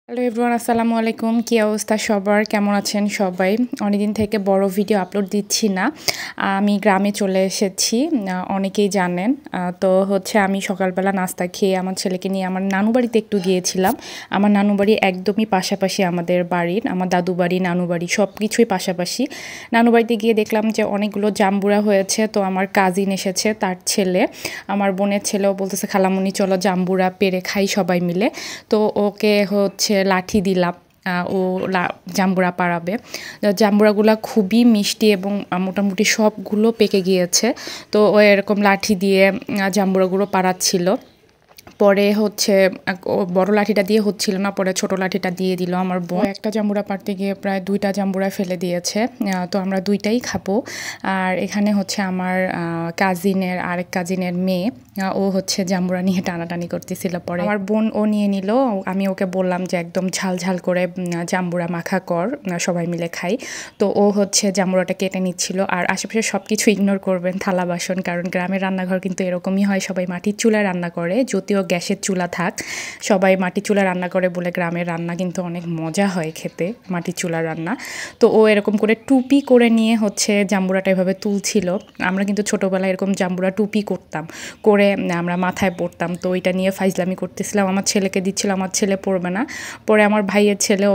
Hello everyone, আসসালামু আলাইকুম। কী অবস্থা সবার, কেমন আছেন সবাই? অনেকদিন থেকে বড় ভিডিও আপলোড দিচ্ছি না। আমি গ্রামে চলে এসেছি, অনেকেই জানেন। তো হচ্ছে আমি সকালবেলা নাস্তা খেয়ে আমার ছেলেকে নিয়ে আমার নানু বাড়িতে একটু গিয়েছিলাম। আমার নানু বাড়ি একদমই পাশাপাশি আমাদের বাড়ির, আমার দাদু বাড়ি নানু বাড়ি সব কিছুই পাশাপাশি। নানু বাড়িতে গিয়ে দেখলাম যে অনেকগুলো জাম্বুরা হয়েছে। তো আমার কাজিন এসেছে, তার ছেলে, আমার বোনের ছেলেও বলতেছে খালামুনি চলো জাম্বুরা পেরে খাই সবাই মিলে। তো ওকে হচ্ছে লাঠি দিলাম, ও জাম্বুরা পাড়াবে। জাম্বুরাগুলো খুবই মিষ্টি এবং মোটামুটি সবগুলো পেকে গিয়েছে। তো ও এরকম লাঠি দিয়ে জাম্বুরাগুলো পাড়াচ্ছিল। পরে হচ্ছে বড় লাঠিটা দিয়ে হচ্ছিল না, পরে ছোট লাঠিটা দিয়ে দিল আমার বোন। একটা জাম্বুরা পাড়তে গিয়ে প্রায় 2টা জাম্বুরা ফেলে দিয়েছে। তো আমরা 2টাই খাবো। আর এখানে হচ্ছে আমার আরেক কাজিনের মেয়ে, ও হচ্ছে জাম্বুরা নিয়ে টানাটানি করতেছিল। পরে আমার বোন ও নিয়ে নিল। আমি ওকে বললাম যে একদম ঝাল ঝাল করে জাম্বুরা মাখা কর, সবাই মিলে খাই। তো ও হচ্ছে জাম্বুরাটা কেটে নিচ্ছিল। আর আশেপাশে সব কিছু ইগনোর করবেন, থালা বাসন, কারণ গ্রামের রান্নাঘর কিন্তু এরকমই হয়, সবাই মাটির চুলায় রান্না করে। যদিও গ্যাসের চুলা থাক, সবাই মাটির চুলা রান্না করে বলে গ্রামের রান্না কিন্তু অনেক মজা হয় খেতে, মাটির চুলার রান্না। তো ও এরকম করে টুপি করে নিয়ে হচ্ছে জাম্বুরাটা এভাবে তুলছিল। আমরা কিন্তু ছোটোবেলায় এরকম জাম্বুরা টুপি করতাম, করে আমরা মাথায় পরতাম। তো ওইটা নিয়ে ফাইজলামি করতেছিলাম, আমার ছেলেকে দিচ্ছিল, আমার ছেলে পরবে না। পরে আমার ভাইয়ের ছেলে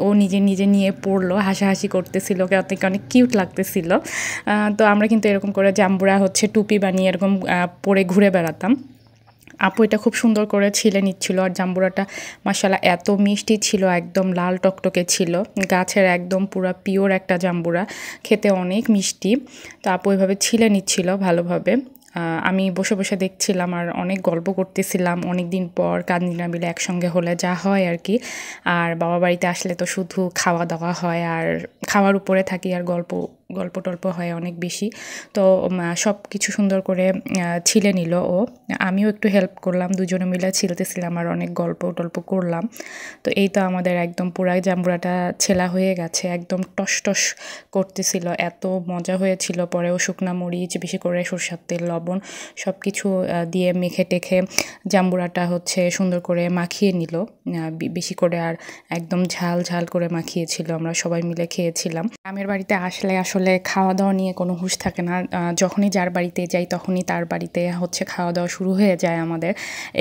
ও নিজে নিজে নিয়ে পড়লো, হাসাহাসি করতেছিল, ওকে অনেক কিউট লাগতেছিল। তো আমরা কিন্তু এরকম করে জাম্বুরা হচ্ছে টুপি বানিয়ে এরকম পরে ঘুরে বেড়াতাম। আপু এটা খুব সুন্দর করে ছিলে নিচ্ছিল। আর জাম্বুরাটা মাশাআল্লাহ এত মিষ্টি ছিল, একদম লাল টকটকে ছিল, গাছের একদম পুরো পিওর একটা জাম্বুরা, খেতে অনেক মিষ্টি। তো আপু এভাবে ছিলে নিচ্ছিল ভালোভাবে। আমি বসে বসে দেখছিলাম আর অনেক গল্প করতেছিলাম। অনেক দিন পর কাজিনরা মিলে একসঙ্গে হলে যা হয় আর কি। আর বাবা বাড়িতে আসলে তো শুধু খাওয়া দাওয়া হয়, আর খাওয়ার উপরে থাকি, আর গল্প টল্প হয় অনেক বেশি। তো সব কিছু সুন্দর করে ছিলে নিল ও, আমিও একটু হেল্প করলাম, দুজনে মিলে ছিলতেছিলাম আর অনেক গল্প টল্প করলাম। তো এই তো আমাদের একদম পুরা জাম্বুরাটা ছেলা হয়ে গেছে, একদম টস টস করতেছিল, এত মজা হয়েছিল। পরেও শুকনা মরিচ, বেশি করে সরষের তেল, লবণ সব কিছু দিয়ে মেখে টেখে জাম্বুরাটা হচ্ছে সুন্দর করে মাখিয়ে নিল বেশি করে, আর একদম ঝাল ঝাল করে মাখিয়েছিল। আমরা সবাই মিলে খেয়েছিলাম। গ্রামের বাড়িতে আসলে আসলে খাওয়া দাওয়া নিয়ে কোনো হুঁশ থাকে না। যখনই যার বাড়িতে যাই তখনই তার বাড়িতে হচ্ছে খাওয়া দাওয়া শুরু হয়ে যায় আমাদের।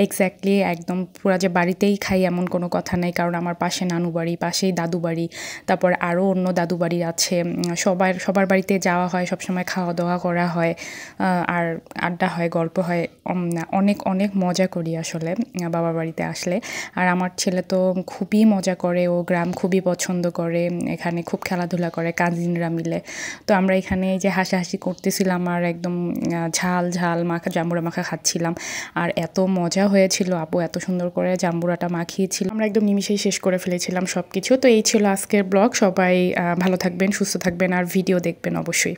এক্স্যাক্টলি একদম পুরা যে বাড়িতেই খাই এমন কোনো কথা নেই, কারণ আমার পাশে নানু বাড়ি, পাশেই দাদু বাড়ি, তারপর আরও অন্য দাদু বাড়ি আছে। সবার বাড়িতে যাওয়া হয়, সবসময় খাওয়া দাওয়া করা হয়, আর আড্ডা হয়, গল্প হয়, অনেক অনেক মজা করি আসলে বাবার বাড়িতে আসলে। আর আমার ছেলে তো খুবই মজা করে, ও গ্রাম খুবই পছন্দ করে, এখানে খুব খেলাধুলা করে কাজিনরা মিলে। তো আমরা এখানে যে হাসাহাসি করতেছিলাম আর একদম ঝাল ঝাল জাম্বুরা মাখা খাচ্ছিলাম। আর এত মজা হয়েছিল, আপু এত সুন্দর করে জাম্বুরাটা মাখিয়েছিল, আমরা একদম নিমিষেই শেষ করে ফেলেছিলাম সব কিছু। তো এই ছিল আজকের ব্লগ। সবাই ভালো থাকবেন, সুস্থ থাকবেন, আর ভিডিও দেখবেন অবশ্যই।